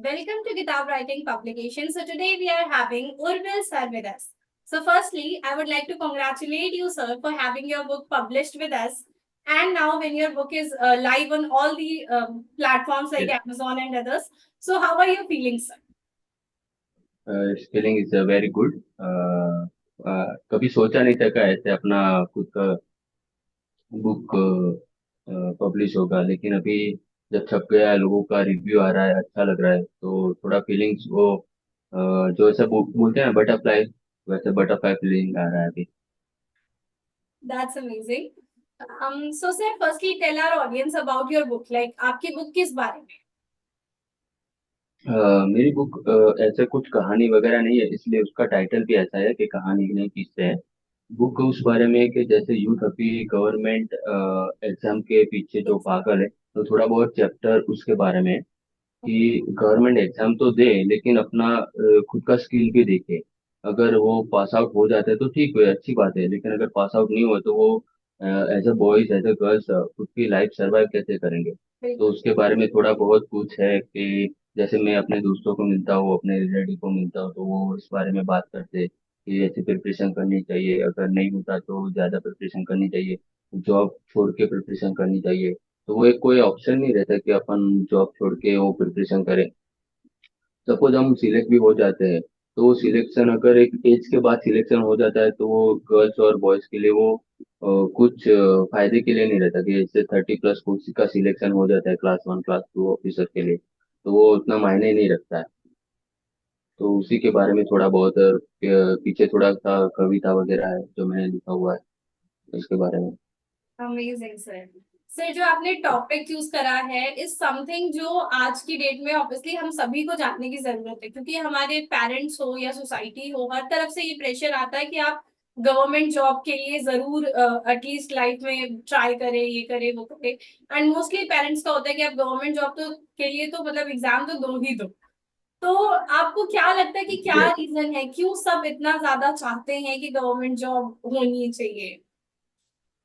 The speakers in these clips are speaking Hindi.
Welcome to Kitab Writing Publication. So today we are having Urvil sir with us. So firstly, I would like to congratulate you, sir, for having your book published with us. And now when your book is live on all the platforms like Yes, Amazon and others. So how are you feeling, sir? Spelling is very good. कभी सोचा नहीं था कि ऐसे अपना खुद का बुक पब्लिश होगा, लेकिन अभी जब छप गया, लोगों का रिव्यू आ रहा है, अच्छा लग रहा है, तो थोड़ा फीलिंग्स वो जो ऐसा बोलते हैं ना, बटरफ्लाई, वैसे बटरफ्लाई फीलिंग आ रहा है अभी। That's amazing. So sir, firstly tell our audience about your book. Like आपकी book किस बारे में? मेरी बुक ऐसे कुछ कहानी वगैरह नहीं है, इसलिए उसका टाइटल भी ऐसा है कि कहानी नहीं किससे है। बुक उस बारे में है कि जैसे यूथ अभी गवर्नमेंट एग्जाम के पीछे जो पागल है, तो थोड़ा बहुत चैप्टर उसके बारे में है Okay. कि गवर्नमेंट एग्जाम तो दे, लेकिन अपना खुद का स्किल भी देखे। अगर वो पास आउट हो जाते हैं तो ठीक है, अच्छी बात है, लेकिन अगर पास आउट नहीं हुए तो वो as a boys as a girls खुद की लाइफ सर्वाइव कैसे करेंगे। तो उसके बारे में थोड़ा बहुत कुछ है कि जैसे मैं अपने दोस्तों को मिलता हूँ, अपने रिलेटिव को मिलता हूँ, तो वो इस बारे में बात करते हैं कि ऐसी प्रिपरेशन करनी चाहिए, अगर नहीं होता तो ज़्यादा प्रिपरेशन करनी चाहिए, जॉब छोड़ के प्रिपरेशन करनी चाहिए। तो वो एक कोई ऑप्शन नहीं रहता कि अपन जॉब छोड़ के वो प्रिपरेशन करें। सपोज हम सिलेक्ट भी हो जाते हैं, तो वो सिलेक्शन अगर एक एज के बाद सिलेक्शन हो जाता है, तो वो गर्ल्स और बॉयज के लिए वो कुछ फायदे के लिए नहीं रहता कि जैसे 30+ कुछ का सिलेक्शन हो जाता है क्लास 1 क्लास 2 ऑफिसर के लिए, तो वो उतना मायने नहीं रखता है। तो उसी के बारे में थोड़ा बहुत पीछे थोड़ा सा कविता वगैरह है जो मैंने लिखा हुआ है उसके बारे में। Amazing sir. सर जो आपने टॉपिक चूज करा है इज समथिंग जो आज की डेट में ऑब्वियसली हम सभी को जानने की जरूरत है, क्योंकि हमारे पेरेंट्स हो या सोसाइटी हो, हर तरफ से ये प्रेशर आता है कि आप गवर्नमेंट जॉब के लिए जरूर एटलीस्ट लाइफ में ट्राई करें, ये करें वो करें। एंड मोस्टली पेरेंट्स का होता है कि आप गवर्नमेंट जॉब तो के लिए तो मतलब एग्जाम तो दो ही दो। तो आपको क्या लगता है कि क्या यस। रीजन है, क्यों सब इतना ज्यादा चाहते हैं कि गवर्नमेंट जॉब होनी चाहिए?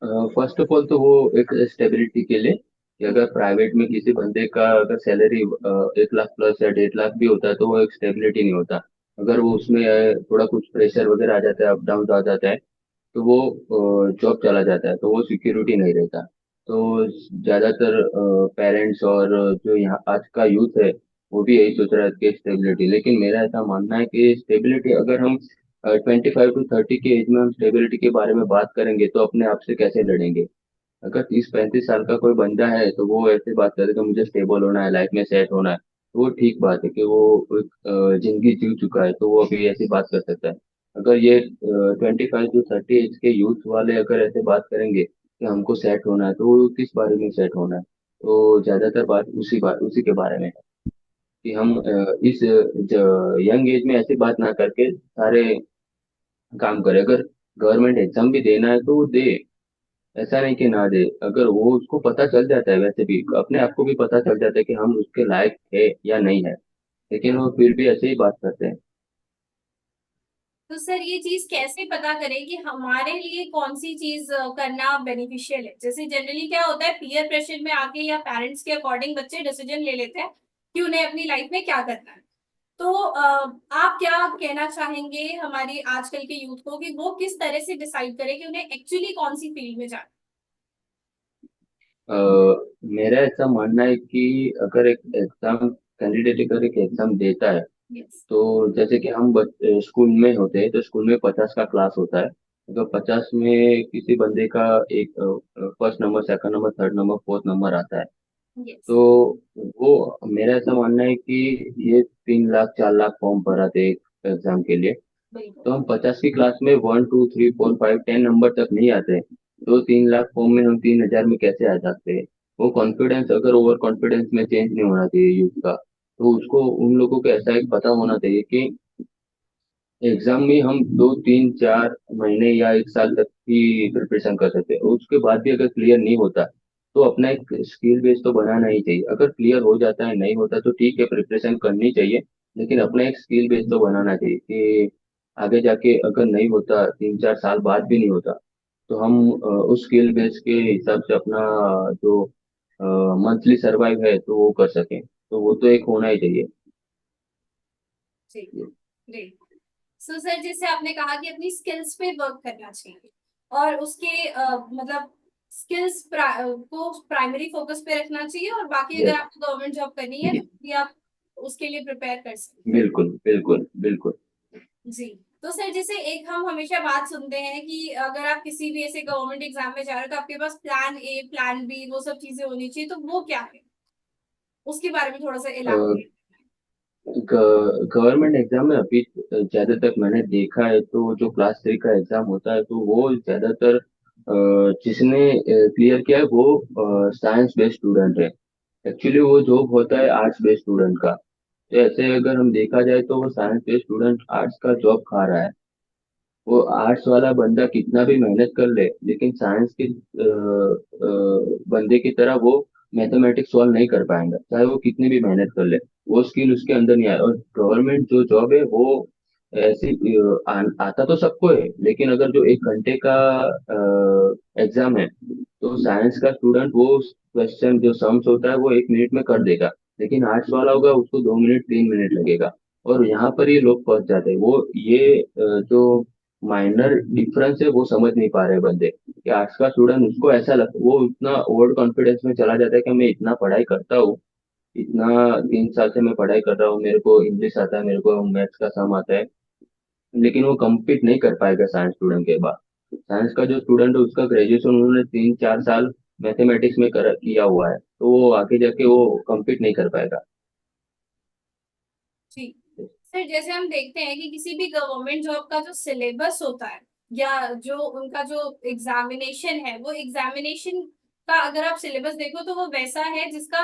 फर्स्ट ऑफ ऑल तो वो एक स्टेबिलिटी के लिए कि अगर प्राइवेट में किसी बंदे का अगर सैलरी 1 लाख+ या 1.5 लाख भी होता है, तो वो एक स्टेबिलिटी नहीं होता। अगर वो उसमें थोड़ा कुछ प्रेशर वगैरह आ जाता है, अप डाउन आ जाता है, तो वो जॉब चला जाता है, तो वो सिक्योरिटी नहीं रहता। तो ज्यादातर पेरेंट्स और जो यहाँ आज का यूथ है, वो भी यही सोच रहा है कि स्टेबिलिटी, लेकिन मेरा ऐसा मानना है कि स्टेबिलिटी अगर हम 25 to 30 के एज में हम स्टेबिलिटी के बारे में बात करेंगे, तो अपने आप से कैसे लड़ेंगे। अगर 30-35 साल का कोई बंदा है, तो वो ऐसे बात करे कि मुझे स्टेबल होना है, लाइफ में सेट होना है, तो वो ठीक बात है कि वो एक जिंदगी जी चुका है, तो वो अभी ऐसी बात कर सकता है। अगर ये 25 to 30 एज के यूथ वाले अगर ऐसे बात करेंगे कि हमको सेट होना है, तो वो किस बारे में सेट होना है। तो ज्यादातर बात उसी के बारे में है कि हम इस यंग एज में ऐसी बात ना करके सारे काम करें। अगर गवर्नमेंट एग्जाम भी देना है तो वो दे, ऐसा नहीं कि ना दे। अगर वो उसको पता चल जाता है, वैसे भी अपने आप को भी पता चल जाता है कि हम उसके लायक है या नहीं है, लेकिन वो फिर भी ऐसे ही बात करते हैं। तो सर ये चीज कैसे पता करें कि हमारे लिए कौन सी चीज करना बेनिफिशियल है? जैसे जनरली क्या होता है, पीयर प्रेशर में आके या पेरेंट्स के अकॉर्डिंग बच्चे डिसीजन ले लेते हैं कि उन्हें अपनी लाइफ में क्या करना है। तो आप क्या कहना चाहेंगे हमारी आजकल के यूथ को कि वो किस तरह से डिसाइड करें कि उन्हें एक्चुअली कौन सी फील्ड में जाना अ, मेरा ऐसा मानना है कि अगर एक एग्जाम कैंडिडेट अगर एक एग्जाम देता है, है? यस। तो जैसे कि हम स्कूल में होते हैं, तो स्कूल में 50 का क्लास होता है। अगर 50 में किसी बंदे का एक first number, second number, third number, fourth number आता है, यस। तो वो मेरा ऐसा मानना है कि ये 3 लाख 4 लाख फॉर्म भरा थे एक एग्जाम के लिए। बिल्कुल। तो हम 50 की क्लास में 1 2 3 4 5 10 नंबर तक नहीं आते, तो 3 लाख फॉर्म में हम 3 हजार में कैसे आ सकते हैं। वो कॉन्फिडेंस अगर ओवर कॉन्फिडेंस में चेंज नहीं होना चाहिए यूथ का। तो उसको उन लोगों को ऐसा एक पता होना चाहिए कि एग्जाम में हम 2 3 4 महीने या 1 साल तक की प्रिपरेशन कर सकते हैं, और उसके बाद भी अगर क्लियर नहीं होता, तो अपना एक स्किल बेस तो बनाना ही चाहिए। अगर क्लियर हो जाता है, नहीं होता तो ठीक है, प्रिपरेशन करनी चाहिए, लेकिन अपना एक स्किल बेस तो बनाना चाहिए कि आगे जाके अगर नहीं होता, 3 4 साल बाद भी नहीं होता, तो हम उस स्किल बेस के हिसाब से अपना जो मंथली सर्वाइव है तो वो कर सकें। तो वो तो एक होना ही चाहिए। जी, ग्रेट। सो सर, जैसे आपने कहा कि अपनी स्किल्स पे वर्क करना चाहिए और उसके मतलब स्किल्स को प्राइमरी फोकस पे रखना चाहिए, और बाकी अगर यस। आपको गवर्नमेंट जॉब करनी है तो भी आप उसके लिए प्रिपेयर कर सकते बिल्कुल बिल्कुल बिल्कुल। हैं। जी। तो सर, जैसे एक हम हमेशा बात सुनते हैं कि अगर आप किसी भी ऐसे गवर्नमेंट एग्जाम में जा रहे हो तो आपके पास प्लान ए, प्लान बी, वो सब चीजें होनी चाहिए, तो वो क्या है, उसके बारे में थोड़ा सा इलाबोरेट। गवर्नमेंट एग्जाम में अभी ज्यादातर मैंने देखा है तो जो क्लास 3 का एग्जाम होता है तो वो ज्यादातर जिसने क्लियर किया है वो साइंस बेस्ड स्टूडेंट है। एक्चुअली वो जॉब होता है आर्ट्स बेस्ड स्टूडेंट का। तो ऐसे अगर हम देखा जाए तो वो साइंस बेस्ड स्टूडेंट आर्ट्स का जॉब खा रहा है। वो आर्ट्स वाला बंदा कितना भी मेहनत कर ले लेकिन साइंस के बंदे की तरह वो मैथमेटिक्स सॉल्व नहीं कर पाएंगे चाहे वो कितनी भी मेहनत कर ले। वो स्किल उसके अंदर नहीं आए। और गवर्नमेंट जो जॉब है वो ऐसी आता तो सबको है लेकिन अगर जो 1 घंटे का एग्जाम है तो साइंस का स्टूडेंट वो क्वेश्चन जो सम्स होता है वो 1 मिनट में कर देगा। लेकिन आर्ट्स वाला होगा उसको 2 मिनट 3 मिनट लगेगा। और यहाँ पर ये लोग फंस जाते हैं। वो ये जो माइनर डिफरेंस है वो समझ नहीं पा रहे बंदे कि आर्ट्स का स्टूडेंट उसको ऐसा लगता वो इतना ओवर कॉन्फिडेंस में चला जाता है कि मैं इतना पढ़ाई करता हूँ। इतना 3 साल से मैं पढ़ाई कर रहा हूँ मेरे को इंग्लिश आता है मेरे को मैथ्स का सम आता है। लेकिन वो compete नहीं कर पाएगा साइंस स्टूडेंट के बाद। साइंस का जो स्टूडेंट है उसका ग्रेजुएशन उन्होंने 3 4 साल मैथमेटिक्स में किया हुआ है तो वो आगे जाके वो compete नहीं कर पाएगा। जी। सर, जैसे हम देखते हैं कि किसी भी गवर्नमेंट जॉब का जो सिलेबस होता है या जो उनका जो एग्जामिनेशन है, वो एग्जामिनेशन का अगर आप सिलेबस देखो तो वो वैसा है जिसका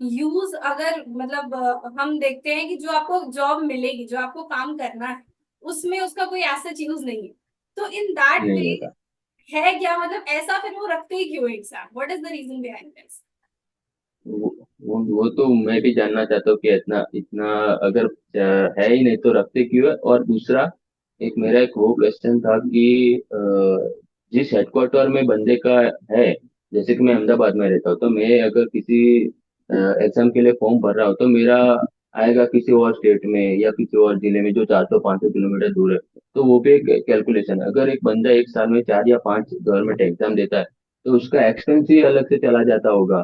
यूज अगर मतलब हम देखते हैं कि जो आपको जॉब मिलेगी, जो आपको काम करना है, उसमें उसका कोई ऐसा यूज नहीं है। तो इन दैट नहीं वे होगा। है क्या, मतलब ऐसा फिर वो रखते ही क्यों exam, what is the reason behind this? वो तो मैं भी जानना चाहता हूँ कि इतना इतना अगर है ही नहीं तो रखते क्यों है। और दूसरा मेरा एक वो क्वेश्चन था कि जिस हेडक्वार्टर में बंदे का है जैसे कि मैं अहमदाबाद में रहता हूँ तो मैं अगर किसी एग्जाम के लिए फॉर्म भर रहा हूँ तो मेरा आएगा किसी और स्टेट में या किसी और जिले में जो 400 500 किलोमीटर दूर है। तो वो भी एक कैलकुलेशन है। अगर एक बंदा एक साल में 4 या 5 गवर्नमेंट एग्जाम देता है तो उसका एक्सपेंस ही अलग से चला जाता होगा।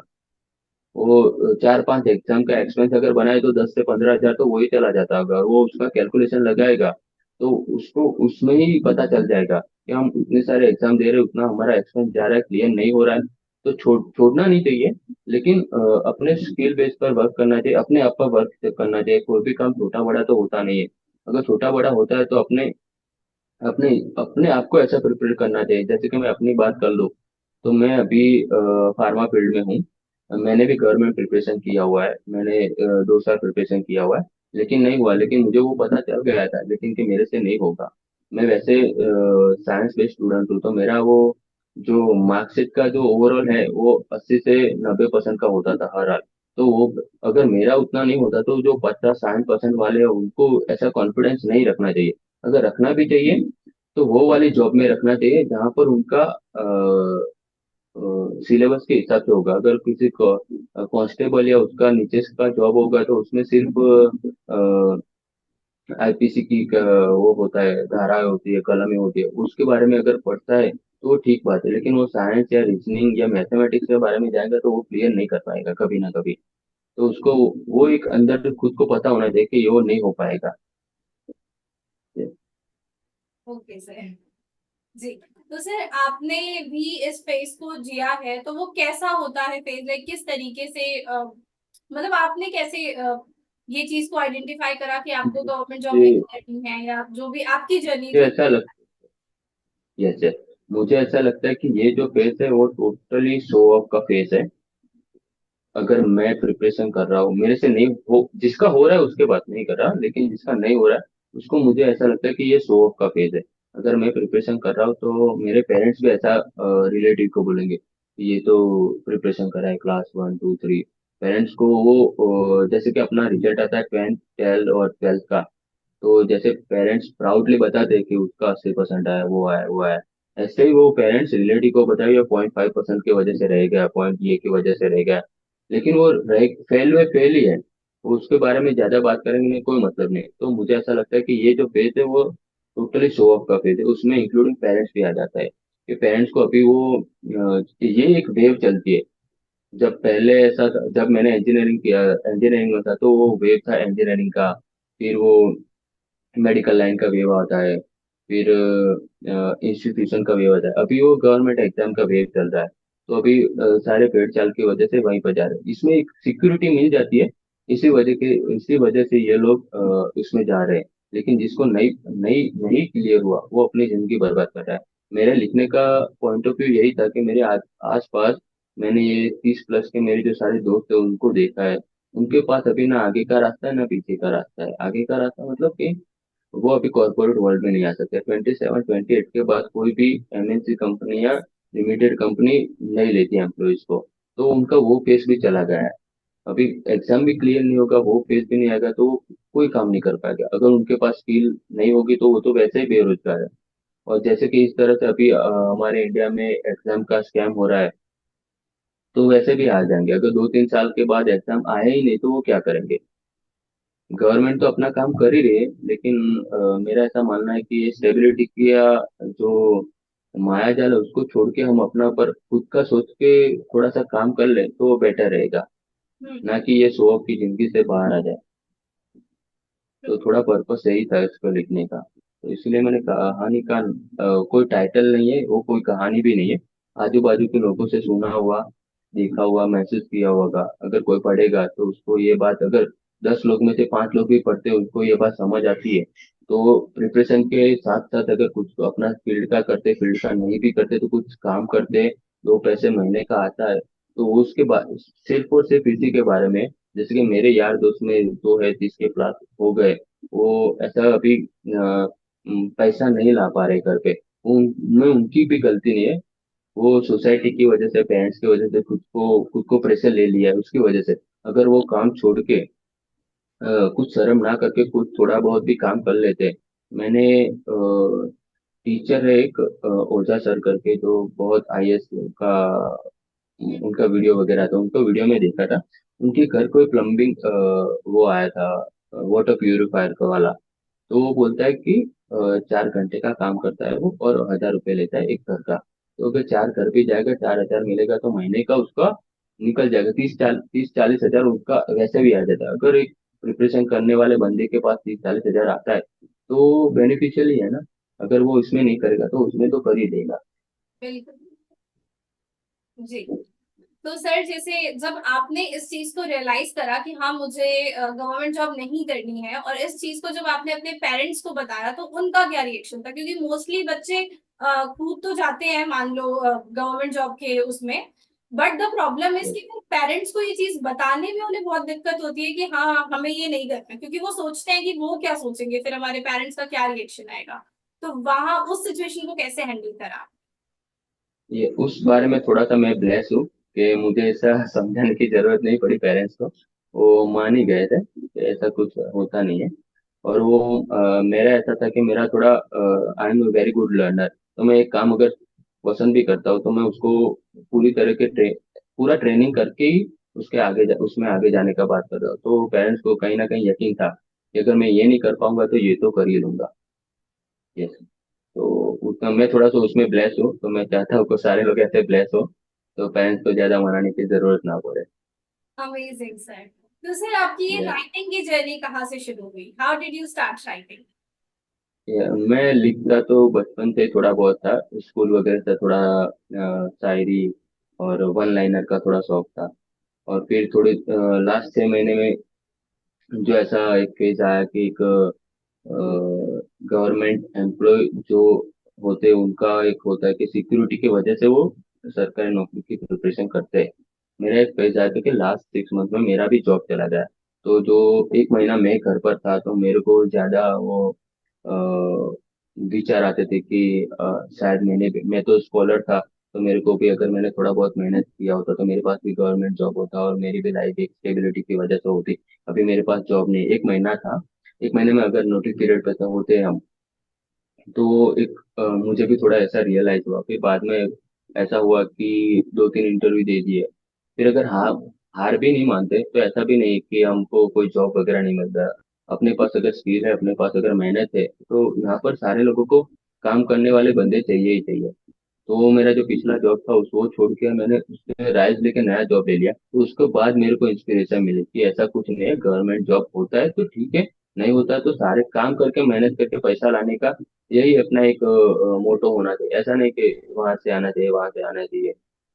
वो 4 5 एग्जाम का एक्सपेंस अगर बनाए तो 10 से 15 हजार तो वही चला जाता होगा। और वो उसका कैलकुलेशन लगाएगा तो उसको उसमें ही पता चल जाएगा कि हम इतने सारे एग्जाम दे रहे हैं उतना हमारा एक्सपेंस जा रहा है क्लियर नहीं हो रहा है। तो छोड़ना नहीं चाहिए लेकिन अपने स्किल बेस पर वर्क करना चाहिए अपने आप पर वर्क करना चाहिए। कोई भी काम छोटा बड़ा तो होता नहीं है। अगर छोटा बड़ा होता है तो अपने अपने अपने आप को ऐसा प्रिपेयर करना चाहिए। जैसे कि मैं अपनी बात कर लूँ तो मैं अभी फार्मा फील्ड में हूँ। मैंने भी गवर्नमेंट प्रिपरेशन किया हुआ है। मैंने 2 साल प्रिपरेशन किया हुआ है लेकिन नहीं हुआ। लेकिन मुझे वो पता चल गया था लेकिन कि मेरे से नहीं होगा। मैं वैसे साइंस बेस्ड स्टूडेंट हूँ तो मेरा वो जो मार्कशीट का जो ओवरऑल है वो 80 से 90% का होता था हर हाल। तो वो अगर मेरा उतना नहीं होता तो जो 50 60% वाले हैं उनको ऐसा कॉन्फिडेंस नहीं रखना चाहिए। अगर रखना भी चाहिए तो वो वाली जॉब में रखना चाहिए जहाँ पर उनका सिलेबस के हिसाब से होगा। अगर किसी को कांस्टेबल या उसका नीचे का जॉब होगा तो उसमें सिर्फ आईपीसी की वो होता है धाराएं होती है कलमें होती है उसके बारे में अगर पढ़ता है तो वो ठीक बात है। लेकिन वो साइंस या रीजनिंग या मैथमेटिक्स के बारे में जाएगा तो वो क्लियर नहीं कर पाएगा कभी ना कभी। तो उसको वो एक अंदर से खुद को पता होना चाहिए कि ये वो नहीं हो पाएगा। Okay sir. जी। तो सर, आपने भी इस फेज को जिया है, तो वो कैसा होता है फेज, लाइक किस तरीके से मतलब आपने कैसे ये चीज को आइडेंटिफाई करा कि आपको गवर्नमेंट जॉब नहीं मुझे करनी है, या जो भी आपकी जर्नी मुझे थी? ऐसा लग यस यस मुझे ऐसा लगता है कि ये जो फेस है वो टोटली शो ऑफ का फेस है। अगर मैं प्रिपरेशन कर रहा हूँ मेरे से नहीं हो जिसका हो रहा है उसके बात नहीं कर रहा लेकिन जिसका नहीं हो रहा है उसको मुझे ऐसा लगता है कि ये शो ऑफ का फेज है। अगर मैं प्रिपरेशन कर रहा हूँ तो मेरे पेरेंट्स भी ऐसा रिलेटिव को बोलेंगे कि ये तो प्रिपरेशन कर रहा है क्लास 1 2 3। पेरेंट्स को वो जैसे कि अपना रिजल्ट आता है 10th 12th और 12th का तो जैसे पेरेंट्स प्राउडली बताते हैं कि उसका 80% आया वो आया वो आया। ऐसे ही वो पेरेंट्स रिलेटिव को बताए 0.5% की वजह से रह गया पॉइंट ये की वजह से रह गया। लेकिन वो रह फेल हुए फेल ही है। उसके बारे में ज्यादा बात करेंगे नहीं, कोई मतलब नहीं। तो मुझे ऐसा लगता है कि ये जो फेज है वो टोटली शो ऑफ का फेज है, उसमें इंक्लूडिंग पेरेंट्स भी आ जाता है कि पेरेंट्स को अभी वो ये एक वेव चलती है। जब पहले ऐसा था, जब मैंने इंजीनियरिंग किया, इंजीनियरिंग में था तो वो वेव था इंजीनियरिंग का। फिर वो मेडिकल लाइन का वेव आता है, फिर इंस्टीट्यूशन का वेव आता है, अभी वो गवर्नमेंट एग्जाम का वेव चल रहा है। तो अभी सारे पेड़ चाल की वजह से वहीं पर जा रहे हैं, इसमें एक सिक्योरिटी मिल जाती है। इसी वजह से ये लोग इसमें जा रहे हैं। लेकिन जिसको नहीं नहीं नहीं क्लियर हुआ वो अपनी जिंदगी बर्बाद कर रहा है। मेरे लिखने का पॉइंट ऑफ व्यू यही था कि मेरे आस पास मैंने ये 30 प्लस के मेरे जो सारे दोस्त है उनको देखा है। उनके पास अभी ना आगे का रास्ता है ना पीछे का रास्ता है। आगे का रास्ता मतलब कि वो अभी कॉर्पोरेट वर्ल्ड में नहीं आ सकते। 27 28 के बाद कोई भी एमएनसी कंपनी या लिमिटेड कंपनी नहीं लेती एम्प्लॉयज को। तो उनका वो फेस भी चला गया है। अभी एग्जाम भी क्लियर नहीं होगा, वो फेस भी नहीं आएगा, तो वो कोई काम नहीं कर पाएगा। अगर उनके पास स्किल नहीं होगी तो वो तो वैसे ही बेरोजगार है। और जैसे कि इस तरह से अभी हमारे इंडिया में एग्जाम का स्कैम हो रहा है, तो वैसे भी आ जाएंगे। अगर 2 3 साल के बाद एग्जाम आए ही नहीं तो वो क्या करेंगे। गवर्नमेंट तो अपना काम कर ही रही है, लेकिन मेरा ऐसा मानना है कि ये स्टेबिलिटी की या जो माया जाल है उसको छोड़ के हम अपना पर खुद का सोच के थोड़ा सा काम कर ले तो वो बेटर रहेगा। हम्म। ना कि ये शो ऑफ की जिंदगी से बाहर आ जाए। तो थोड़ा पर्पस यही था इसको लिखने का, तो इसलिए मैंने कहानी का कोई टाइटल नहीं है, वो कोई कहानी भी नहीं है। आजू बाजू के लोगों से सुना हुआ, देखा हुआ, महसूस किया होगा। अगर कोई पढ़ेगा तो उसको ये बात, अगर 10 लोग में से 5 लोग भी पढ़ते हैं उनको ये बात समझ आती है। तो प्रिपरेशन के साथ साथ अगर कुछ अपना फील्ड का करते, फील्ड का नहीं भी करते तो कुछ काम करते, 2 पैसे महीने का आता है, तो वो उसके बाद सिर्फ और सिर्फ इसी के बारे में। जैसे कि मेरे यार दोस्त में दो है 30 के प्लस हो गए, वो ऐसा अभी पैसा नहीं ला पा रहे घर पे। उनमें उनकी भी गलती नहीं है। वो सोसाइटी की वजह से, पेरेंट्स की वजह से खुद को प्रेशर ले लिया है उसकी वजह से। अगर वो काम छोड़ के कुछ शर्म ना करके कुछ थोड़ा बहुत भी काम कर लेते। मैंने टीचर है एक ओझा सर करके जो बहुत आईएएस का उनका वीडियो वगैरह था, उनको वीडियो में देखा था। उनके घर कोई प्लम्बिंग वो आया था, वाटर प्यूरिफायर का वाला। तो वो बोलता है कि 4 घंटे का काम करता है वो और 1000 रुपये लेता है एक घर का। तो अगर 4 घर भी जाएगा 4000 मिलेगा तो महीने का उसका निकल जाएगा। 30 40 हजार उसका वैसे भी आ जाता है। अगर एक प्रिपरेशन करने वाले बंदे के पास 30 40 हजार आता है तो बेनिफिशियल ही है ना। अगर वो इसमें नहीं करेगा तो उसमें तो कर ही देगा। बिल्कुल। जी। तो सर जैसे जब आपने इस चीज को रियलाइज करा कि हाँ मुझे गवर्नमेंट जॉब नहीं करनी है, और इस चीज को जब आपने अपने पेरेंट्स को बताया तो उनका क्या रिएक्शन था? क्योंकि मोस्टली बच्चे कूद तो जाते हैं मान लो गवर्नमेंट जॉब के उसमें, बट द प्रॉब्लम इज कि पेरेंट्स को ये चीज बताने में उन्हें बहुत दिक्कत होती है कि हाँ हमें ये नहीं करना, क्योंकि वो सोचते हैं कि वो क्या सोचेंगे, फिर हमारे पेरेंट्स का क्या रिएक्शन आएगा। तो वहां उस सिचुएशन को कैसे हैंडल करा? ये उस बारे में थोड़ा सा मैं ब्लेस हूँ कि मुझे ऐसा समझाने की जरूरत नहीं पड़ी पेरेंट्स को। वो मान ही गए थे कि ऐसा कुछ होता नहीं है। और वो मेरा ऐसा था कि मेरा थोड़ा I am very good learner. तो मैं एक काम अगर पसंद भी करता हूँ तो मैं उसको पूरी तरह के पूरा ट्रेनिंग करके ही उसमें आगे जाने का बात कर रहा हूँ। तो पेरेंट्स को कहीं ना कहीं यकीन था कि अगर मैं ये नहीं कर पाऊंगा तो ये तो कर ही लूंगा। यस। तो उतना मैं थोड़ा सा उसमें ब्लेस हूँ, तो मैं चाहता हूँ कि सारे लोग ऐसे ब्लेस हो, तो पेरेंट्स को ज्यादा मनाने की जरूरत ना पड़े। Amazing sir. तो सर आपकी ये ये, राइटिंग की जर्नी कहाँ से शुरू हुई? How did you start writing? मैं लिखता तो बचपन से थोड़ा बहुत था, स्कूल वगैरह से थोड़ा शायरी और वन लाइनर का थोड़ा शौक था। और फिर थोड़ी लास्ट 6 महीने में जो ऐसा एक फेज आया कि एक गवर्नमेंट एम्प्लॉय जो होते हैं उनका एक होता है कि सिक्योरिटी की वजह से वो सरकारी नौकरी की प्रिपरेशन करते हैं। मेरा एक फेज आया था कि लास्ट 6 मंथ में मेरा भी जॉब चला गया। तो जो एक महीना मैं घर पर था तो मेरे को ज्यादा वो अ, विचार आते थे कि शायद मैं तो स्कॉलर था, तो मेरे को भी अगर मैंने थोड़ा बहुत मेहनत किया होता तो मेरे पास भी गवर्नमेंट जॉब होता और मेरी भी लाइफ एक स्टेबिलिटी की वजह से होती। अभी मेरे पास जॉब नहीं, एक महीना था। एक महीने में अगर नोटिस पीरियड पे तो होते हम, तो एक मुझे भी थोड़ा ऐसा रियलाइज हुआ। फिर बाद में ऐसा हुआ कि 2 3 इंटरव्यू दे दिए। फिर अगर हाँ हार भी नहीं मानते, तो ऐसा भी नहीं कि हमको कोई जॉब वगैरह नहीं मिलता। अपने पास अगर स्किल है, अपने पास अगर मेहनत है, तो यहाँ पर सारे लोगों को काम करने वाले बंदे चाहिए ही चाहिए। तो वो मेरा जो पिछला जॉब था उस वो छोड़ के मैंने उससे राइज लेके नया जॉब ले लिया, तो उसके बाद मेरे को इंस्पिरेशन मिली कि ऐसा कुछ नहीं है, गवर्नमेंट जॉब होता है तो ठीक है, नहीं होता है तो सारे काम करके मेहनत करके पैसा लाने का यही अपना एक मोटो होना चाहिए। ऐसा नहीं कि वहां से आना चाहिए वहां से आना चाहिए।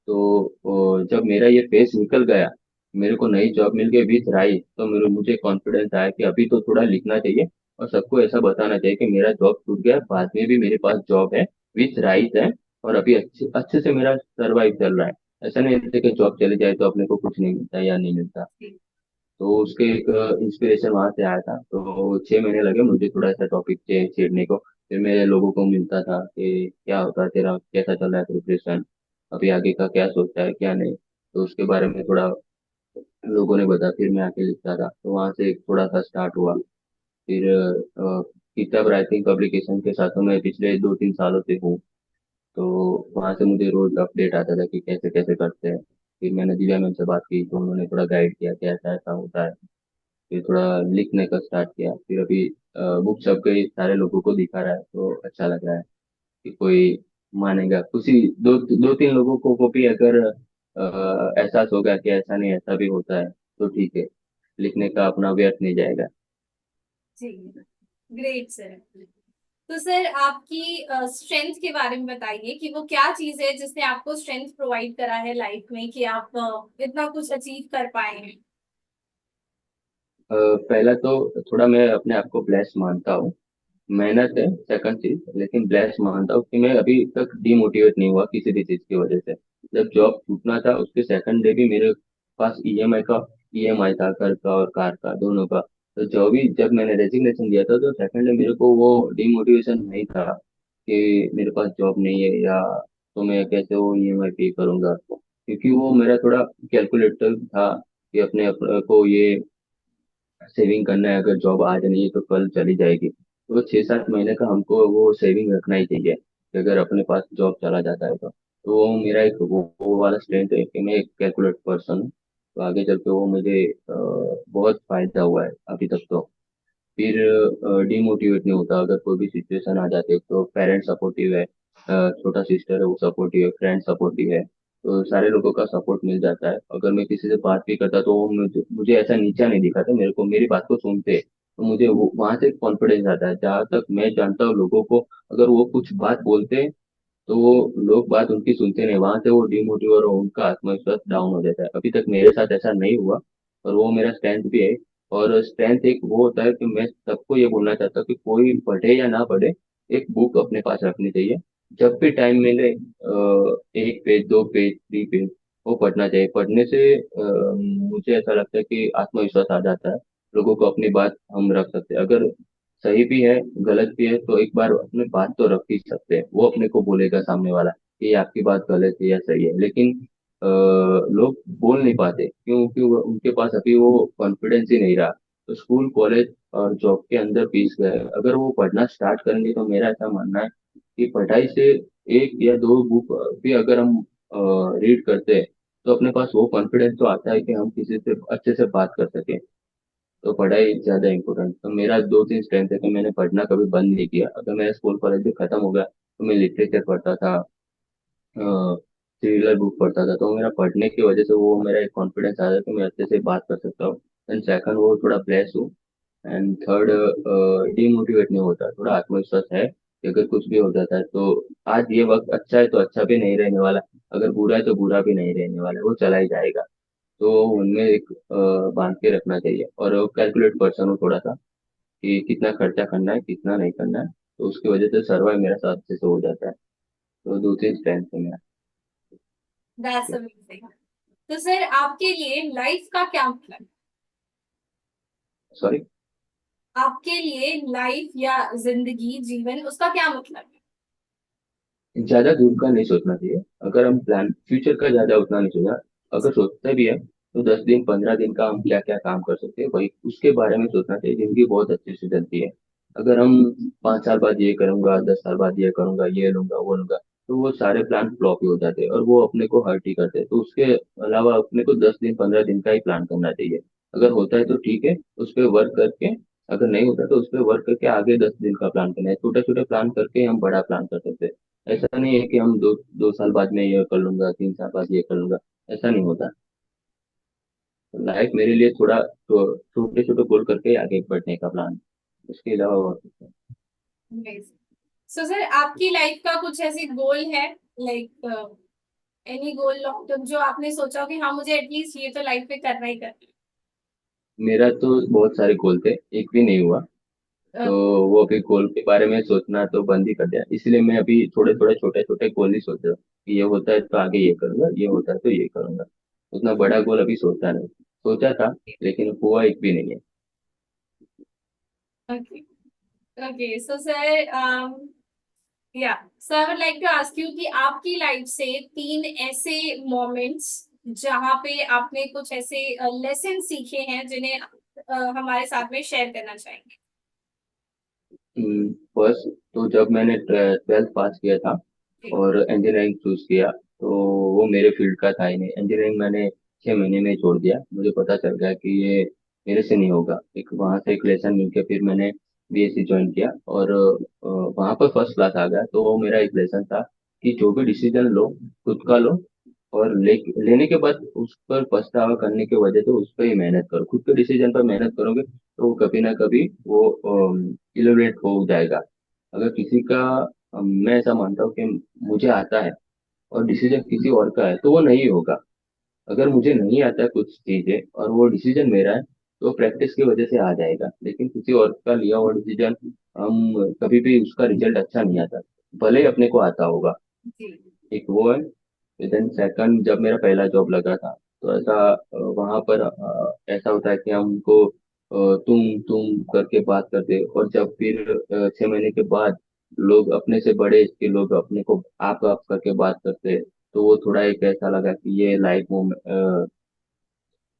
तो जब मेरा ये फेस निकल गया, मेरे को नई जॉब मिल गई विथ राइज, तो मेरे मुझे कॉन्फिडेंस आया कि अभी तो थोड़ा लिखना चाहिए और सबको ऐसा बताना चाहिए कि मेरा जॉब छूट गया, बाद में भी मेरे पास जॉब है विथ राइज है, और अभी अच्छे अच्छे से मेरा सरवाइव चल रहा है। ऐसा नहीं है कि जॉब चली जाए तो अपने को कुछ नहीं मिलता या नहीं मिलता। तो उसके एक इंस्पिरेशन वहां से आया था। तो 6 महीने लगे मुझे थोड़ा सा टॉपिक छेड़ने को। फिर मैं लोगों को मिलता था कि क्या होता है तेरा, कैसा चल रहा है प्रिपरेशन, अभी आगे का क्या सोचता है क्या नहीं, तो उसके बारे में थोड़ा लोगों ने बताया, फिर मैं आके लिखता था। तो वहां से एक थोड़ा सा स्टार्ट हुआ। फिर किताब राइटिंग पब्लिकेशन के साथ तो मैं पिछले 2-3 सालों से हूँ। तो वहां से मुझे रोज अपडेट आता था कि कैसे कैसे करते हैं। फिर मैंने दिव्या मैम से बात की तो उन्होंने थोड़ा गाइड किया कि ऐसा ऐसा होता है। फिर थोड़ा लिखने का स्टार्ट किया। फिर अभी बुक छप गई, सारे लोगों को दिखा रहा है तो अच्छा लग रहा है कि कोई मानेगा। उसी दो दो तीन लोगों को भी अगर एहसास होगा कि ऐसा नहीं ऐसा भी होता है, तो ठीक है, लिखने का अपना व्यर्थ नहीं जाएगा। जी, ग्रेट सर। तो सर आपकी स्ट्रेंथ के बारे में बताइए कि वो क्या चीज है जिसने आपको स्ट्रेंथ प्रोवाइड करा है लाइफ में कि आप इतना कुछ अचीव कर पाए हैं। पहला तो थोड़ा मैं अपने आप को ब्लेस मानता हूँ। मेहनत है सेकंड चीज, लेकिन ब्लेस मानता हूँ कि मैं अभी तक डिमोटिवेट नहीं हुआ किसी भी चीज की वजह से। जब जॉब छूटना था उसके सेकंड डे भी मेरे पास ईएमआई था, घर का और कार का दोनों का। तो जो भी जब मैंने रेजिग्नेशन दिया था तो सेकंड डे मेरे को वो डिमोटिवेशन नहीं था कि मेरे पास जॉब नहीं है या तो मैं कैसे वो ईएमआई पे करूंगा, क्योंकि वो मेरा थोड़ा कैलकुलेटर था कि अपने को ये सेविंग करना है। अगर जॉब आज नहीं है तो कल चली जाएगी, तो 6-7 महीने का हमको वो सेविंग रखना ही चाहिए कि अगर अपने पास जॉब चला जाता है तो वो मेरा एक वो वाला स्ट्रेंथ है कि मैं एक कैलकुलेट पर्सन हूँ। तो आगे चल के वो मुझे बहुत फायदा हुआ है अभी तक तो। फिर डिमोटिवेट नहीं होता अगर कोई भी सिचुएशन आ जाती है, तो पेरेंट्स सपोर्टिव है, छोटा सिस्टर है वो सपोर्टिव है, फ्रेंड सपोर्टिव है, तो सारे लोगों का सपोर्ट मिल जाता है। अगर मैं किसी से बात भी करता तो वो मुझे ऐसा नीचा नहीं दिखाते, मेरे को मेरी बात को सुनते हैं। तो मुझे वहां से कॉन्फिडेंस आता है। जहां तक मैं जानता हूँ लोगों को, अगर वो कुछ बात बोलते हैं तो वो लोग बात उनकी सुनते नहीं, वहां से वो डिमोटिव और उनका आत्मविश्वास डाउन हो जाता है। अभी तक मेरे साथ ऐसा नहीं हुआ, और वो मेरा स्ट्रेंथ भी है। और स्ट्रेंथ एक वो होता है कि मैं सबको ये बोलना चाहता हूँ कि कोई पढ़े या ना पढ़े, एक बुक अपने पास रखनी चाहिए। जब भी टाइम मिले 1 पेज 2 पेज 3 पेज वो पढ़ना चाहिए। पढ़ने से मुझे ऐसा लगता है कि आत्मविश्वास आ जाता है, लोगों को अपनी बात हम रख सकते हैं। अगर सही भी है गलत भी है तो एक बार अपने बात तो रख ही सकते हैं, वो अपने को बोलेगा सामने वाला कि ये आपकी बात गलत है या सही है। लेकिन लोग बोल नहीं पाते क्योंकि उनके पास अभी वो कॉन्फिडेंस ही नहीं रहा। तो स्कूल कॉलेज और जॉब के अंदर पीस गए, अगर वो पढ़ना स्टार्ट करेंगे तो मेरा ऐसा मानना है कि पढ़ाई से 1 या 2 बुक भी अगर हम रीड करते हैं तो अपने पास वो कॉन्फिडेंस तो आता है कि हम किसी से अच्छे से बात कर सकें। तो पढ़ाई ज्यादा इम्पोर्टेंट। तो मेरा 2-3 स्ट्रेंथ है कि मैंने पढ़ना कभी बंद नहीं किया। अगर मेरा स्कूल कॉलेज भी खत्म हो गया तो मैं लिटरेचर पढ़ता था, थ्रिलर बुक पढ़ता था, तो मेरा पढ़ने की वजह से वो मेरा एक कॉन्फिडेंस आया कि मैं अच्छे से बात कर सकता हूँ। एंड सेकंड वो थोड़ा ब्लेस हूँ। एंड थर्ड डिमोटिवेट नहीं होता, थोड़ा आत्मविश्वास है कि अगर कुछ भी हो जाता है तो आज ये वक्त अच्छा है तो अच्छा भी नहीं रहने वाला, अगर बुरा है तो बुरा भी नहीं रहने वाला, वो चला ही जाएगा। तो उनमें एक बांध के रखना चाहिए। और कैलकुलेट पर्सन हूँ थोड़ा सा कि कितना खर्चा करना है कितना नहीं करना है, तो उसकी वजह से सर्वाइव मेरा साथ अच्छे से हो जाता है। तो 2-3 स्ट्रेंथ है मेरा। That's amazing. तो सर आपके लिए लाइफ का क्या मतलब है? सॉरी। आपके लिए लाइफ या जिंदगी जीवन उसका क्या मतलब है? ज्यादा दूर का नहीं सोचना चाहिए। अगर हम प्लान फ्यूचर का ज्यादा उतना नहीं सोचना। अगर सोचते भी है तो 10 दिन 15 दिन का हम क्या क्या काम कर सकते हैं वही उसके बारे में सोचना चाहिए। जिंदगी बहुत अच्छे से चलती है। अगर हम 5 साल बाद ये करूंगा, 10 साल बाद ये करूंगा, ये लूंगा वो लूंगा, तो वो सारे प्लान फ्लॉप ही हो जाते हैं और वो अपने को हर्ट ही करते हैं। तो उसके अलावा अपने को 10 दिन 15 दिन का ही प्लान करना चाहिए। अगर होता है तो ठीक है, उस पर वर्क करके, अगर नहीं होता तो उस पर वर्क करके आगे 10 दिन का प्लान करना है। छोटे छोटे प्लान करके हम बड़ा प्लान कर सकते हैं। ऐसा नहीं है कि हम 2 साल बाद में ये कर लूंगा, 3 साल बाद ये कर लूंगा, ऐसा नहीं होता। लाइफ मेरे लिए थोड़ा तो छोटे छोटे गोल करके आगे बढ़ने का प्लान, उसके अलावा और कुछ नहीं। सो सर आपकी लाइफ का कुछ ऐसी गोल है, लाइक एनी गोल लॉन्ग टर्म जो आपने सोचा हो कि हाँ मुझे एटलीस्ट ये तो लाइफ में करना ही करना मेरा तो बहुत सारे गोल थे, एक भी नहीं हुआ। है। तो वो अभी गोल के बारे में सोचना तो बंद ही कर दिया, इसलिए मैं अभी थोड़े थोड़े छोटे छोटे गोल ही सोच रहा हूँ कि ये होता है तो आगे ये करूंगा, ये होता है तो ये करूंगा। उतना बड़ा गोल अभी सोचा नहीं, सोचा था लेकिन हुआ एक भी नहीं है। ओके ओके सो सर या so I would like to ask you कि आपकी लाइफ से तीन ऐसे मोमेंट्स जहाँ पे आपने कुछ ऐसे लेसन सीखे हैं जिन्हें हमारे साथ में शेयर करना चाहेंगे। फर्स्ट तो जब मैंने 12th पास किया था जी और इंजीनियरिंग चूज किया, तो वो मेरे फील्ड का था ही नहीं। इंजीनियरिंग मैंने 6 महीने में ही छोड़ दिया, मुझे पता चल गया कि ये मेरे से नहीं होगा। एक वहां से एक लेसन मिल के फिर मैंने बीएससी ज्वाइन किया और वहां पर फर्स्ट क्लास आ गया। तो वो मेरा एक लेसन था कि जो भी डिसीजन लो, खुद का लो, और लेने के बाद उस पर पछतावा करने के वजह से उस पर ही मेहनत करो। खुद के डिसीजन पर मेहनत करोगे तो कभी ना कभी वो इलेवरेट हो जाएगा। अगर किसी का मैं ऐसा मानता हूँ कि मुझे आता है और डिसीजन किसी और का है तो वो नहीं होगा। अगर मुझे नहीं आता है कुछ चीजें और वो डिसीजन मेरा है तो प्रैक्टिस की वजह से आ जाएगा, लेकिन किसी और का लिया हुआ डिसीजन हम कभी भी उसका रिजल्ट अच्छा नहीं आता, भले ही अपने को आता होगा। जी एक वो है। देन सेकंड, जब मेरा पहला जॉब लगा था तो ऐसा वहां पर ऐसा होता है कि हमको तुम करके बात करते, और जब फिर 6 महीने के बाद लोग अपने से बड़े एज के लोग अपने को आप करके बात करते, तो वो थोड़ा एक ऐसा लगा कि ये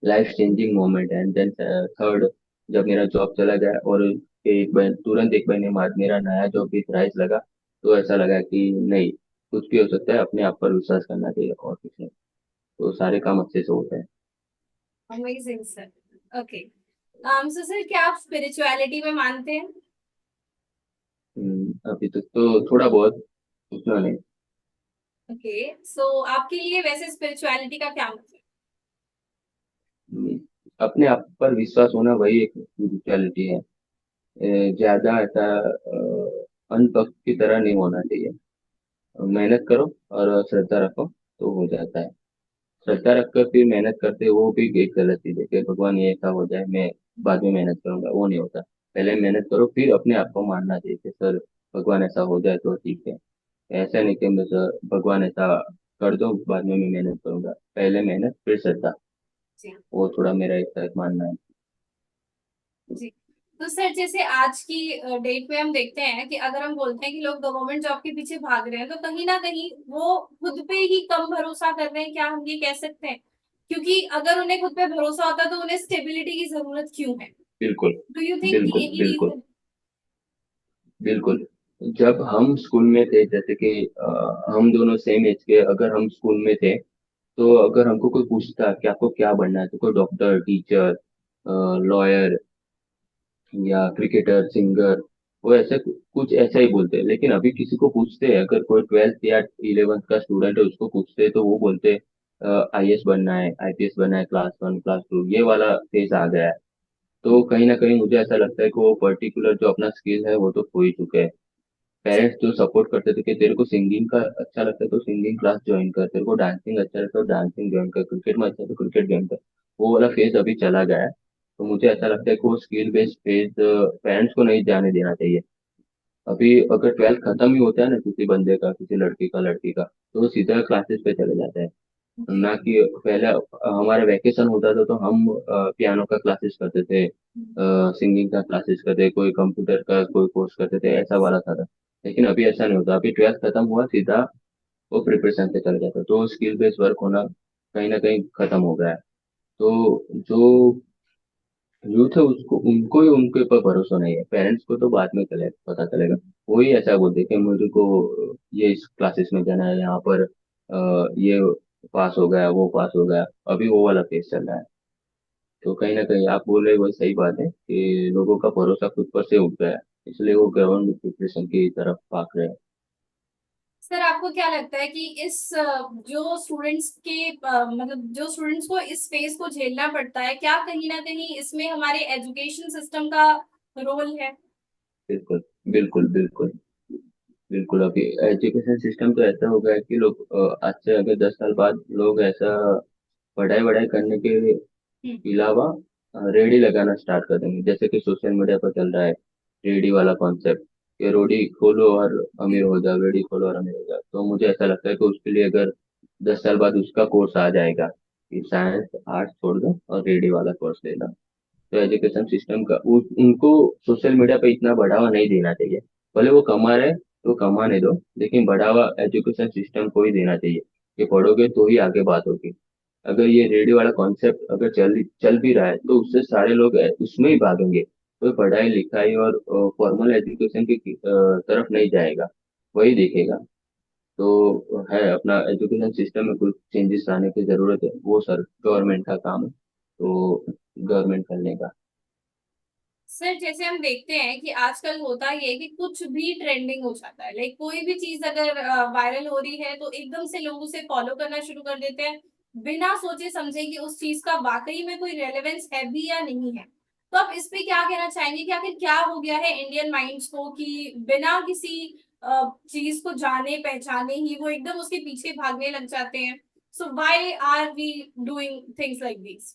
लाइफ चेंजिंग मोमेंट है। एंड देन थर्ड, जब मेरा जॉब चला गया और तुरंत 1 महीने बाद मेरा नया जॉब भी थ्राइस लगा, तो ऐसा लगा कि नहीं, कुछ भी हो सकता है, अपने आप पर विश्वास करना चाहिए और कुछ नहीं। तो सारे काम अच्छे से होते हैं। Amazing sir. Okay so sir क्या आप स्पिरिचुअलिटी में मानते हैं। अभी तक तो थोड़ा बहुत, उतना नहीं। ओके सो आपके लिए वैसे स्पिरिचुअलिटी का क्या मतलब हम्म, अपने आप पर विश्वास होना वही एक स्पिरिचुअलिटी है। ज्यादा ऐसा अनभक्त की तरह नहीं होना चाहिए। मेहनत करो और श्रद्धा रखो तो हो जाता है। श्रद्धा रखकर फिर मेहनत करते, वो भी एक गलत चीज है कि भगवान ये ऐसा हो जाए, मैं बाद में मेहनत करूंगा, वो नहीं होता। पहले मेहनत करो फिर अपने आप को मानना चाहिए कि सर भगवान ऐसा हो जाए तो ठीक है। ऐसा नहीं कि सर भगवान ऐसा कर दो बाद में मैं मेहनत करूंगा, पहले मेहनत फिर श्रद्धा। जी वो थोड़ा मेरा एक तरह मानना है। जी तो सर जैसे आज की डेट में हम देखते हैं कि अगर हम बोलते हैं कि लोग गवर्नमेंट जॉब के पीछे भाग रहे हैं तो कहीं ना कहीं वो खुद पे ही कम भरोसा कर रहे हैं, क्या हम ये कह सकते हैं। क्योंकि अगर उन्हें खुद पे भरोसा होता तो उन्हें स्टेबिलिटी की जरूरत क्यों है। बिल्कुल डू यू थिंक बिल्कुल यही बिल्कुल रीजन। बिल्कुल। जब हम स्कूल में थे, जैसे कि हम दोनों सेम एज के, अगर हम स्कूल में थे तो अगर हमको कोई पूछता कि आपको क्या बनना है, तो कोई डॉक्टर, टीचर, लॉयर या क्रिकेटर, सिंगर, वो ऐसे कुछ ऐसा ही बोलते हैं। लेकिन अभी किसी को पूछते हैं, अगर कोई 12th या 11th का स्टूडेंट है उसको पूछते हैं तो वो बोलते हैं आईएएस बनना है, आईपीएस बनना है, क्लास 1 क्लास 2, ये वाला फेज आ गया है। तो कहीं ना कहीं मुझे ऐसा लगता है कि वो पर्टिकुलर जो अपना स्किल है वो तो खो ही चुके हैं। जी पेरेंट्स जो सपोर्ट करते थे कि तेरे को सिंगिंग का अच्छा लगता है तो सिंगिंग क्लास ज्वाइन कर, तेरे को डांसिंग अच्छा लगता है तो डांसिंग ज्वाइन कर, क्रिकेट में अच्छा है तो क्रिकेट ज्वाइन कर, वो वाला फेज अभी चला गया है। तो मुझे ऐसा लगता है कि वो स्किल बेस्ड फेज पेरेंट्स को नहीं जाने देना चाहिए। अभी अगर 12th खत्म ही होता है ना किसी बंदे का, किसी लड़की का, लड़की का, तो वो सीधा क्लासेस पे चले जाते हैं। जी ना कि पहले हमारा वेकेशन होता था तो हम पियानो का क्लासेस करते थे, सिंगिंग का क्लासेस करते, कोई कंप्यूटर का कोई कोर्स करते थे, ऐसा वाला था। लेकिन अभी ऐसा नहीं होता, अभी 12th खत्म हुआ सीधा वो प्रिपरेशन पे चले जाता है, तो स्किल बेस्ड वर्क होना कहीं ना कहीं खत्म हो गया है। तो जो यूथ है उसको, उनको ही उनके ऊपर भरोसा नहीं है। पेरेंट्स को तो बाद में पता चलेगा। वो ही ऐसा बोलते कि मुझे को ये इस क्लासेस में जाना है, यहाँ पर ये पास हो गया, वो पास हो गया, अभी वो वाला फेस चल रहा है। तो कहीं ना कहीं आप बोल रहे हो, वही सही बात है कि लोगों का भरोसा खुद पर से उठ गया है, इसलिए वो गवर्नमेंट प्रिपरेशन की तरफ भाग रहे हैं। सर आपको क्या लगता है कि इस जो स्टूडेंट्स के मतलब जो स्टूडेंट्स को इस फेज को झेलना पड़ता है, क्या कहीं ना कहीं इसमें हमारे एजुकेशन सिस्टम का रोल है? बिल्कुल बिल्कुल बिल्कुल बिल्कुल। अभी एजुकेशन सिस्टम तो ऐसा हो गया है कि लोग आज से अगर 10 साल बाद लोग ऐसा पढ़ाई वढ़ाई करने के हम्म। अलावा रेडी लगाना स्टार्ट कर देंगे, जैसे कि सोशल मीडिया पर चल रहा है रेडी वाला कॉन्सेप्ट, कि रोडी खोलो और अमीर हो जाओ, रेडी खोलो और अमीर हो जाओ। तो मुझे ऐसा लगता है कि उसके लिए अगर 10 साल बाद उसका कोर्स आ जाएगा कि साइंस आर्ट्स छोड़ दो और रेडी वाला कोर्स ले लो, तो एजुकेशन सिस्टम का उनको सोशल मीडिया पे इतना बढ़ावा नहीं देना चाहिए। भले वो कमा रहे तो कमाने दो, लेकिन बढ़ावा एजुकेशन सिस्टम को ही देना चाहिए कि पढ़ोगे तो ही आगे बात होगी। अगर ये रेडियो वाला कॉन्सेप्ट अगर चल चल भी रहा है तो उससे सारे लोग उसमें ही भागेंगे। कोई पढ़ाई लिखाई और फॉर्मल एजुकेशन की तरफ नहीं जाएगा, वही देखेगा। तो है, अपना एजुकेशन सिस्टम में कुछ चेंजेस लाने की जरूरत है, वो सर गवर्नमेंट का काम है, तो गवर्नमेंट करने का। सर जैसे हम देखते हैं कि आजकल होता ये है कि कुछ भी ट्रेंडिंग हो जाता है, लाइक कोई भी चीज अगर वायरल हो रही है तो एकदम से लोग उसे फॉलो करना शुरू कर देते हैं, बिना सोचे समझे कि उस चीज का वाकई में कोई रेलेवेंस है भी या नहीं है। तो आप इस पे क्या कहना चाहेंगे कि आखिर क्या हो गया है इंडियन माइंड्स को कि बिना किसी चीज को जाने पहचाने ही वो एकदम उसके पीछे भागने लग जाते हैं? So why are we doing things like this?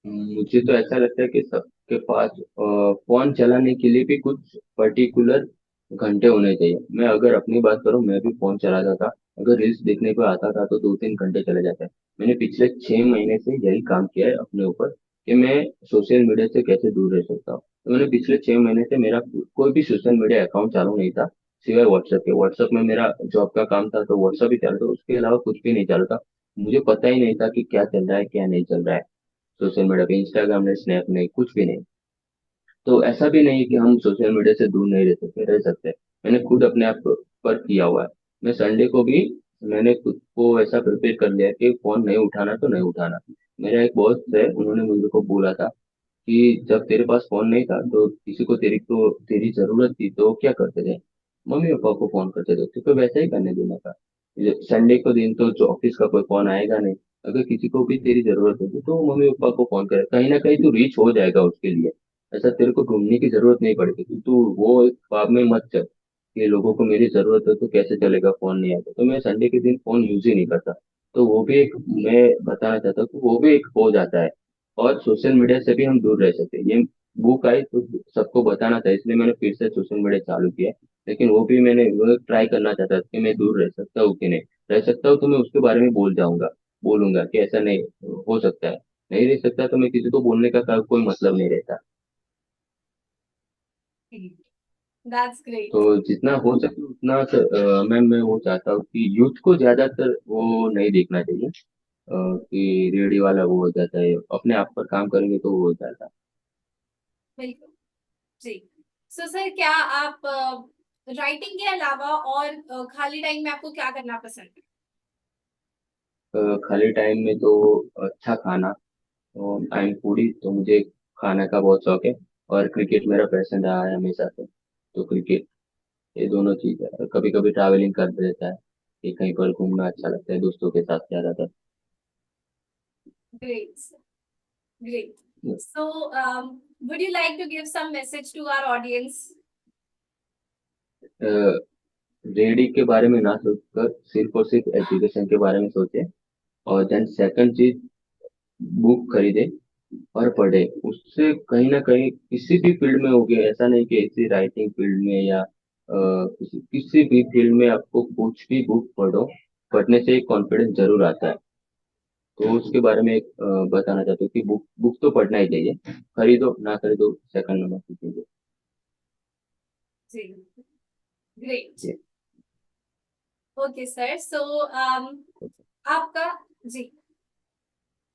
मुझे तो ऐसा लगता है कि सबके पास फोन चलाने के लिए भी कुछ पर्टिकुलर घंटे होने चाहिए। मैं अगर अपनी बात करूं, मैं भी फोन चलाता था। अगर रील्स देखने को आता था तो 2-3 घंटे चले जाते हैं। मैंने पिछले 6 महीने से यही काम किया है अपने ऊपर कि मैं सोशल मीडिया से कैसे दूर रह सकता हूँ। तो मैंने पिछले 6 महीने से मेरा कोई भी सोशल मीडिया अकाउंट चालू नहीं था, सिवाय व्हाट्सएप के। व्हाट्सएप में मेरा जॉब का काम था तो व्हाट्सएप ही चलता था, उसके अलावा कुछ भी नहीं चलता। मुझे पता ही नहीं था कि क्या चल रहा है क्या नहीं चल रहा है सोशल मीडिया पे। इंस्टाग्राम नहीं, स्नैप नहीं, कुछ भी नहीं। तो ऐसा भी नहीं है कि हम सोशल मीडिया से दूर नहीं रह सकते, रह सकते हैं। मैंने खुद अपने आप पर किया हुआ है। मैं संडे को भी मैंने खुद को ऐसा प्रिपेयर कर लिया कि फोन नहीं उठाना तो नहीं उठाना। मेरा एक बॉस है, उन्होंने मुझे को बोला था कि जब तेरे पास फोन नहीं था तो किसी को तेरी जरूरत थी तो क्या करते थे? मम्मी पापा को फोन करते थे, तो वैसा ही करने देना था। संडे को दिन तो जो ऑफिस का कोई फोन आएगा नहीं। अगर किसी को भी तेरी जरूरत होगी तो मम्मी पापा को फोन करे, कहीं ना कहीं तू रीच हो जाएगा उसके लिए। ऐसा तेरे को ढूंढने की जरूरत नहीं पड़ेगी कि तू वो एक ख्वाब में मत चल कि लोगों को मेरी जरूरत है तो कैसे चलेगा, फोन नहीं आता। तो मैं संडे के दिन फोन यूज ही नहीं करता। तो वो भी एक, मैं बताना चाहता हूँ कि वो भी एक हो जाता है। और सोशल मीडिया से भी हम दूर रह सकते हैं। ये बुक आई तो सबको बताना था, इसलिए मैंने फिर से सोशल मीडिया चालू किया। लेकिन वो भी मैंने वो ट्राई करना चाहता था कि मैं दूर रह सकता हूँ कि नहीं रह सकता हूँ, तो मैं उसके बारे में बोलूंगा कि ऐसा नहीं हो सकता है। नहीं रह सकता तो मैं किसी को बोलने का कोई मतलब नहीं रहता। That's great. तो जितना हो सके उतना मैं वो चाहता हूँ कि यूथ को ज्यादातर वो नहीं देखना चाहिए कि रेडियो वाला वो हो जाता है, अपने आप पर काम करेंगे तो वो हो जाता है। बिल्कुल। जी। सो सर क्या आप राइटिंग के अलावा और खाली टाइम में आपको क्या करना पसंद है? खाली टाइम में तो अच्छा खाना, आई एम फूडी, तो मुझे खाने का बहुत शौक है। और क्रिकेट मेरा पैशन रहा है हमेशा से, तो क्रिकेट, ये दोनों चीज है। कभी कभी ट्रैवलिंग कर देता है कि कहीं पर घूमना अच्छा लगता है दोस्तों के साथ ज्यादातर। Great. Great. So would you like to give some message to our audience? Ready के बारे में ना सोचकर सिर्फ और सिर्फ एजुकेशन के बारे में सोचे। और देन सेकंड चीज, बुक खरीदे और पढ़े। उससे कहीं ना कहीं किसी भी फील्ड में हो गया, ऐसा नहीं कि इसी राइटिंग फील्ड में या किसी किसी भी फील्ड में आपको कुछ भी बुक पढ़ो, पढ़ने से एक कॉन्फिडेंस जरूर आता है। तो उसके बारे में एक बताना चाहता हूँ कि बुक बुक तो पढ़ना ही चाहिए। खरीदो ना खरीदो सेकंड नंबर की चीज है। जी। ग्रेट। ये ओके सर। सो आपका, जी,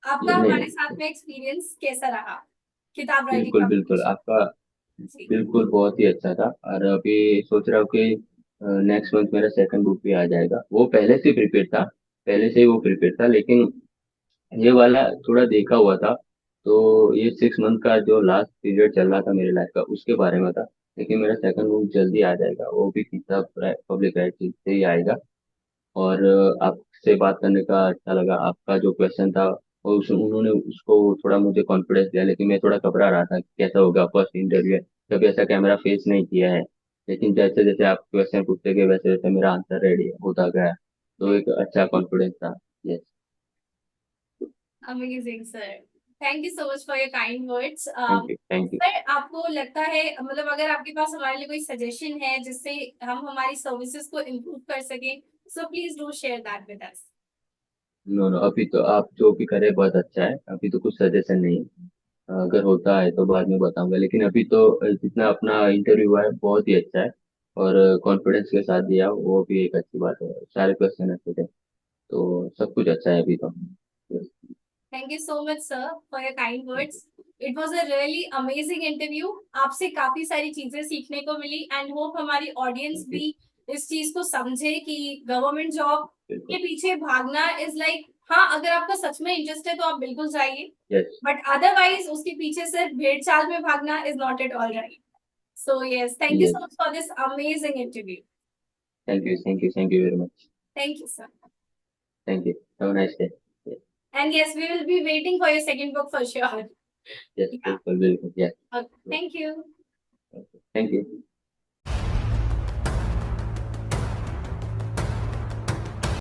आपका हमारे साथ नहीं, में एक्सपीरियंस कैसा रहा किताब राइटिंग बिल्कुल बिल्कुल कॉम्पिटिशन? आपका जी। बिल्कुल बहुत ही अच्छा था। और अभी सोच रहा हूँ कि नेक्स्ट मंथ मेरा सेकंड बुक भी आ जाएगा। वो पहले से प्रिपेयर था, पहले से ही वो प्रिपेयर था, लेकिन ये वाला थोड़ा देखा हुआ था। तो ये 6 मंथ का जो लास्ट पीरियड चल रहा था मेरे लाइफ का, उसके बारे में था। लेकिन मेरा सेकंड बुक जल्दी आ जाएगा, वो भी किताब पब्लिक राइटिंग से ही आएगा। और आपसे बात करने का अच्छा लगा। आपका जो क्वेश्चन था वो उन्होंने उसको थोड़ा मुझे कॉन्फिडेंस दिया, लेकिन मैं थोड़ा घबरा रहा था कि कैसा होगा, फर्स्ट इंटरव्यू है, कभी ऐसा कैमरा फेस नहीं किया है। लेकिन जैसे जैसे आप क्वेश्चन पूछते गए वैसे वैसे मेरा आंसर रेडी होता गया। तो एक अच्छा कॉन्फिडेंस था। Yes. Amazing sir, thank you so much for your kind words. Thank you, thank you. Sir आपको लगता है, मतलब अगर आपके पास हमारे लिए कोई सजेशन है जिससे हम हमारी सर्विसेज को इम्प्रूव कर सके, so please do share that with us. No no, अभी तो आप जो भी करे बहुत अच्छा है, अभी तो कुछ सजेशन नहीं है। अगर होता है तो बाद में बताऊंगा, लेकिन अभी तो जितना अपना इंटरव्यू हुआ है बहुत ही अच्छा है। और कॉन्फिडेंस के साथ दिया, वो भी एक अच्छी बात है। सारे क्वेश्चन अच्छे थे, तो सब कुछ अच्छा है अभी तो। Thank you so much sir for your kind words. It was a really amazing interview. आपसे काफी सारी चीजें सीखने को मिली एंड होप हमारी ऑडियंस थैंक यू। भी इस चीज को समझे कि गवर्नमेंट जॉब बिल्कुल। के पीछे भागना इज लाइक, हाँ अगर आपका सच में इंटरेस्ट है तो आप बिल्कुल जाइए, यस। बट अदरवाइज उसके पीछे सिर्फ भेड़ चाल में भागना is not at all right. So yes, thank you yes. So much for this amazing interview. Thank you, thank you, thank you very much. Thank you sir. Thank you. Have a nice day. And yes, we will be waiting for your second book for sure. Yes, yeah, बिल्कुल बिल्कुल, yes. Thank you. Thank you.